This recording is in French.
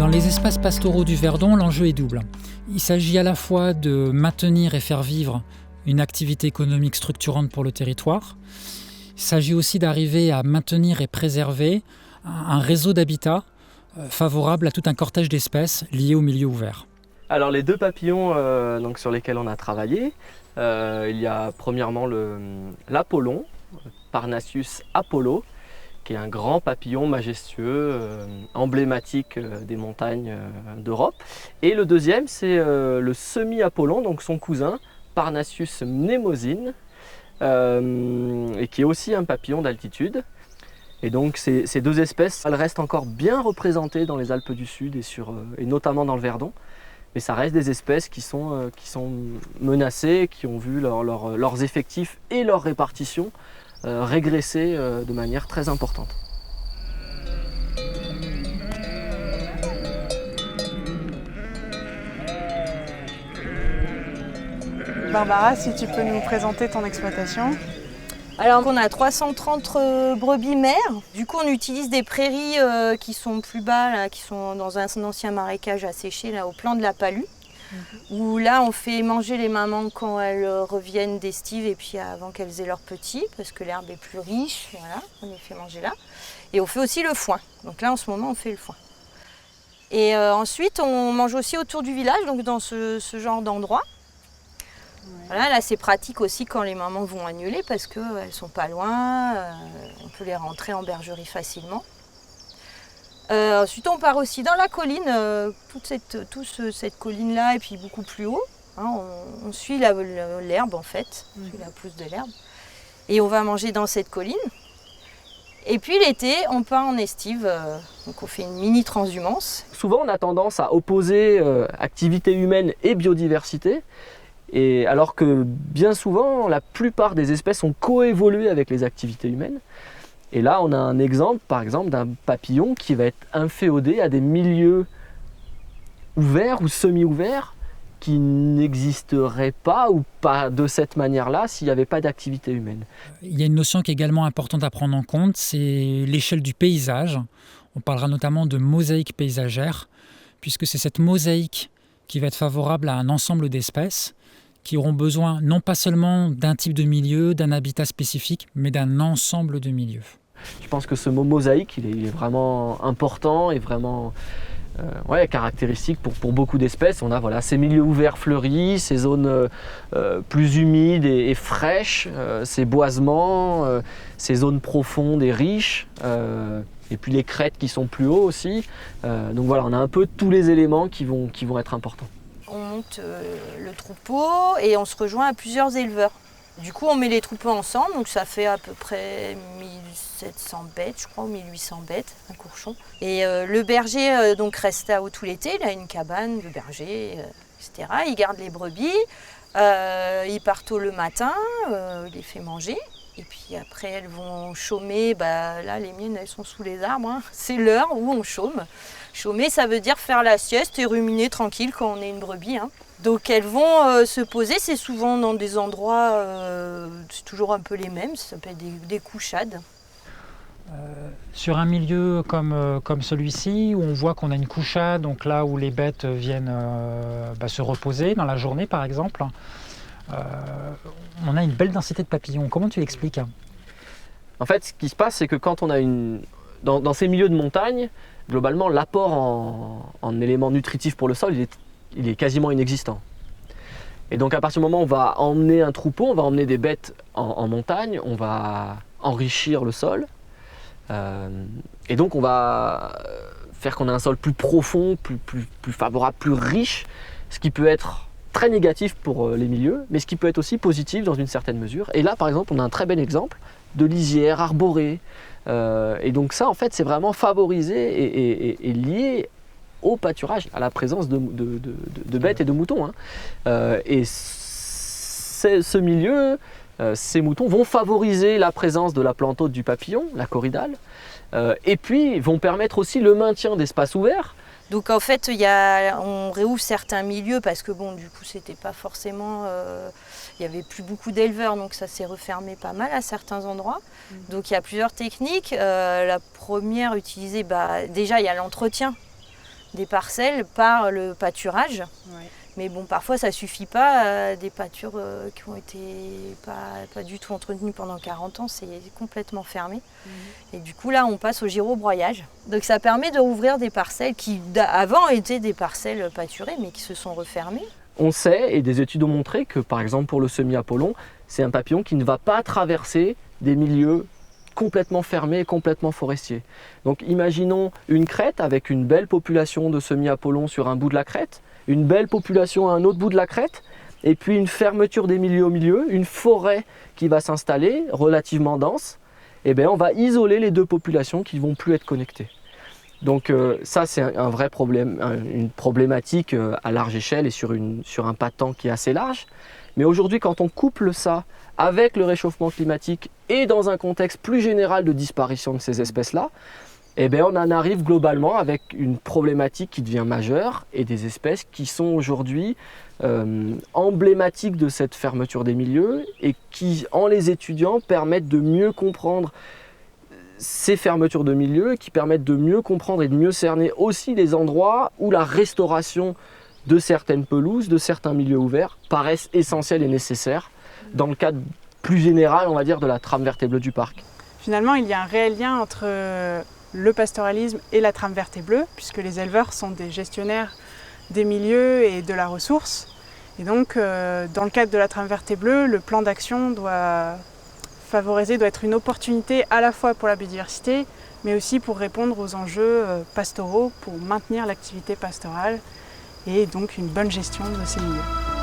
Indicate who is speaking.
Speaker 1: les espaces pastoraux du Verdon, l'enjeu est double. Il s'agit à la fois de maintenir et faire vivre une activité économique structurante pour le territoire. Il s'agit aussi d'arriver à maintenir et préserver un réseau d'habitats favorable à tout un cortège d'espèces liées au milieu ouvert.
Speaker 2: Alors les deux papillons donc, sur lesquels on a travaillé, il y a premièrement l'Apollon, Parnassus apollo, qui est un grand papillon majestueux, emblématique des montagnes d'Europe. Et le deuxième, c'est le semi-Apollon, donc son cousin, Parnassus mnemosyne, et qui est aussi un papillon d'altitude. Et donc ces deux espèces, elles restent encore bien représentées dans les Alpes du Sud et notamment dans le Verdon. Mais ça reste des espèces qui sont menacées, qui ont vu leurs effectifs et leur répartition régresser de manière très importante.
Speaker 3: Barbara, si tu peux nous présenter ton exploitation.
Speaker 4: Alors on a 330 brebis mères. Du coup on utilise des prairies qui sont plus bas, là, qui sont dans un ancien marécage asséché là, au plan de la Palue. Où là on fait manger les mamans quand elles reviennent d'estive et puis avant qu'elles aient leurs petits, parce que l'herbe est plus riche, voilà, on les fait manger là. Et on fait aussi le foin. Donc là en ce moment on fait le foin. Et ensuite on mange aussi autour du village, donc dans ce genre d'endroit. Voilà, là c'est pratique aussi quand les mamans vont agneler parce qu'elles sont pas loin, on peut les rentrer en bergerie facilement. Ensuite on part aussi dans la colline, toute cette colline là et puis beaucoup plus haut. Hein, on suit l'herbe en fait, on suit la pousse de l'herbe. Et on va manger dans cette colline. Et puis l'été on part en estive, donc on fait une mini transhumance.
Speaker 2: Souvent on a tendance à opposer activité humaine et biodiversité. Et alors que bien souvent, la plupart des espèces ont coévolué avec les activités humaines. Et là, on a un exemple, par exemple, d'un papillon qui va être inféodé à des milieux ouverts ou semi-ouverts qui n'existeraient pas ou pas de cette manière-là s'il n'y avait pas d'activité humaine.
Speaker 1: Il y a une notion qui est également importante à prendre en compte, c'est l'échelle du paysage. On parlera notamment de mosaïque paysagère, puisque c'est cette mosaïque qui va être favorable à un ensemble d'espèces qui auront besoin non pas seulement d'un type de milieu, d'un habitat spécifique, mais d'un ensemble de milieux.
Speaker 2: Je pense que ce mot mosaïque, il est vraiment important et vraiment caractéristique pour beaucoup d'espèces. On a ces milieux ouverts fleuris, ces zones plus humides et fraîches, ces boisements, ces zones profondes et riches, et puis les crêtes qui sont plus hauts aussi. Donc voilà, on a un peu tous les éléments qui vont être importants.
Speaker 4: On monte le troupeau et on se rejoint à plusieurs éleveurs. Du coup, on met les troupeaux ensemble, donc ça fait à peu près 1700 bêtes, je crois, ou 1800 bêtes, un courchon. Et le berger donc reste là-haut tout l'été, il a une cabane, le berger, etc. Il garde les brebis, il part tôt le matin, il les fait manger. Et puis après, elles vont chômer. Là, les miennes, elles sont sous les arbres. Hein. C'est l'heure où on chôme. Chômer, ça veut dire faire la sieste et ruminer tranquille quand on est une brebis. Hein. Donc elles vont se poser. C'est souvent dans des endroits, c'est toujours un peu les mêmes. Ça s'appelle des couchades.
Speaker 1: Sur un milieu comme celui-ci, où on voit qu'on a une couchade, donc là où les bêtes viennent se reposer dans la journée, par exemple, on a une belle densité de papillons. Comment tu l'expliques ?
Speaker 2: En fait, ce qui se passe, c'est que quand on a dans ces milieux de montagne, globalement, l'apport en éléments nutritifs pour le sol, il est quasiment inexistant. Et donc, à partir du moment où on va emmener un troupeau, on va emmener des bêtes en montagne, on va enrichir le sol. Et donc, on va faire qu'on a un sol plus profond, plus favorable, plus riche, ce qui peut être très négatif pour les milieux, mais ce qui peut être aussi positif dans une certaine mesure. Et là, par exemple, on a un très bel exemple de lisière arborée. Et donc ça, en fait, c'est vraiment favorisé et lié au pâturage, à la présence de bêtes et de moutons. Hein. Et ce milieu, ces moutons vont favoriser la présence de la plante hôte du papillon, la corydale, et puis vont permettre aussi le maintien d'espaces ouverts.
Speaker 4: Donc en fait, on réouvre certains milieux parce que bon, du coup, c'était pas forcément, il y avait plus beaucoup d'éleveurs, donc ça s'est refermé pas mal à certains endroits. Donc il y a plusieurs techniques. La première utilisée, déjà il y a l'entretien. des parcelles par le pâturage.
Speaker 3: Ouais.
Speaker 4: Mais bon, parfois ça suffit pas, des pâtures qui ont été pas du tout entretenues pendant 40 ans, c'est complètement fermé. Et du coup là on passe au gyrobroyage. Donc ça permet de rouvrir des parcelles qui avant étaient des parcelles pâturées mais qui se sont refermées.
Speaker 2: On sait, et des études ont montré que par exemple pour le semis-apollon, c'est un papillon qui ne va pas traverser des milieux complètement fermés et complètement forestiers. Donc imaginons une crête avec une belle population de semis-apollon sur un bout de la crête, une belle population à un autre bout de la crête, et puis une fermeture des milieux au milieu, une forêt qui va s'installer, relativement dense, et bien on va isoler les deux populations qui ne vont plus être connectées. Donc ça c'est un vrai problème, une problématique à large échelle et sur un pas de temps qui est assez large. Mais aujourd'hui quand on couple ça avec le réchauffement climatique et dans un contexte plus général de disparition de ces espèces-là, eh bien, on en arrive globalement avec une problématique qui devient majeure et des espèces qui sont aujourd'hui emblématiques de cette fermeture des milieux et qui, en les étudiant, permettent de mieux comprendre ces fermetures de milieux et qui permettent de mieux comprendre et de mieux cerner aussi les endroits où la restauration de certaines pelouses, de certains milieux ouverts, paraissent essentielles et nécessaires dans le cadre plus général, on va dire, de la trame verte et bleue du parc.
Speaker 3: Finalement, il y a un réel lien entre le pastoralisme et la trame verte et bleue, puisque les éleveurs sont des gestionnaires des milieux et de la ressource. Et donc, dans le cadre de la trame verte et bleue, le plan d'action doit être une opportunité à la fois pour la biodiversité, mais aussi pour répondre aux enjeux pastoraux, pour maintenir l'activité pastorale et donc une bonne gestion de ces milieux.